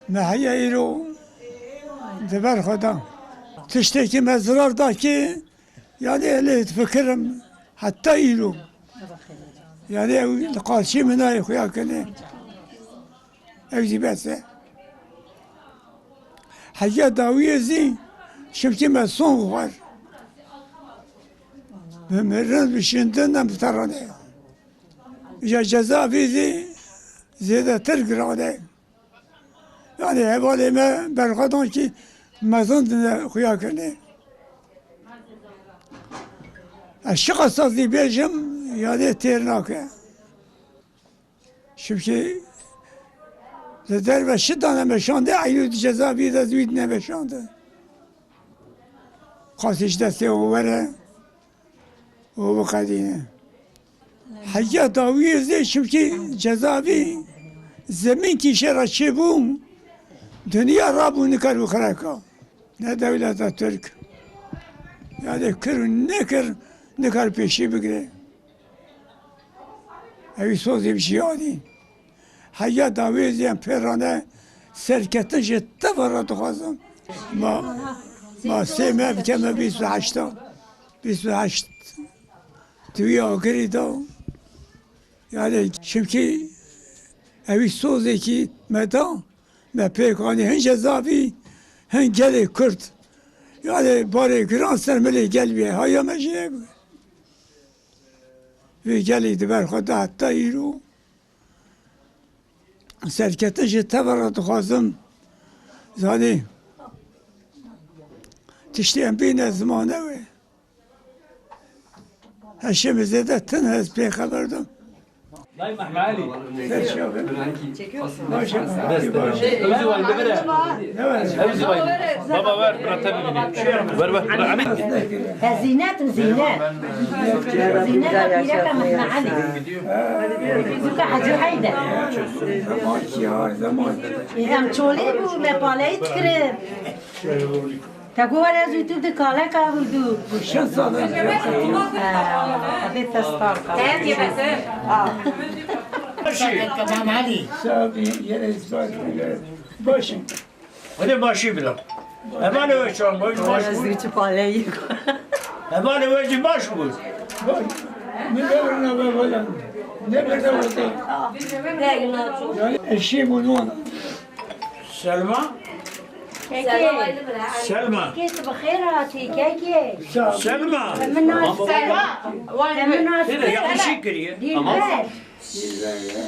محیا ایرو دبر خدا تشتکی مزرار دا کی yani öyle fikrim hatta ایرو yani قاسي مناي خويا كني اجي بس حاجة داوية زي شفتي ما صون غار بمرن بشندنا بتراني يا جزاء في زي زيادة ترقر عليه يعني هبالي ما برغدان كي ما ظن خويا كني الشخص اللي بيجم يعني تيرناك شفتي زدر و شد آنها مشانده عیود جزابی دا زوید نمشانده خواستش دسته اووره او بقدینه حیا داویه زیشم که جزابی زمین کی شرا چه بوم دنیا را بو نکر بخرکا نه دولت ترک یعنی کر نکر پیشی بگره اوی سوزی بشی آدی حیا داویزیم پیرانه سرکتن جته برات خوازم ما سیمه بکمه 28 توی آگری دا yani çünkü evi sözü ki meda me pekani hen cezavi hen geli Kürt yani bari gran sermeli gelbiye haya mecine ve geliydi ber khoda hatta iru سرکته جه تبرد خوازم زانی تشتیم بین زمانه وی هشم زده تن هز پی خبردم Dayı Mahmut Ali. Baba ver, bırak ver, ver. زينات وزينات زينات بيرك محمد علي زوجة حاجة حيدة إذا مشولي بو مبالي تكرب تقول أنا زوجتي دكالة كابل دو شن ساله أبي تستارك تاني بس محمد علي sabi yere ispat başım Hadi başı bile. Hemen öyle çal, baş baş. زوجتي بالي Hemen öyle baş bu. ne verene be falan ne verene yani eşim onun Selma, Selma, كيف بخير هاتي كيكي Selma. من ناس من ناس Yanlış giriyor. دي البال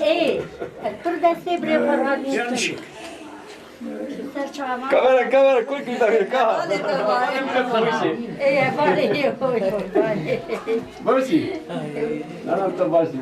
ايه البردة سيبري فرهادي Yanlış. Kamera, koy bir dakika. ايه فاري Barsi. Anam da barsi.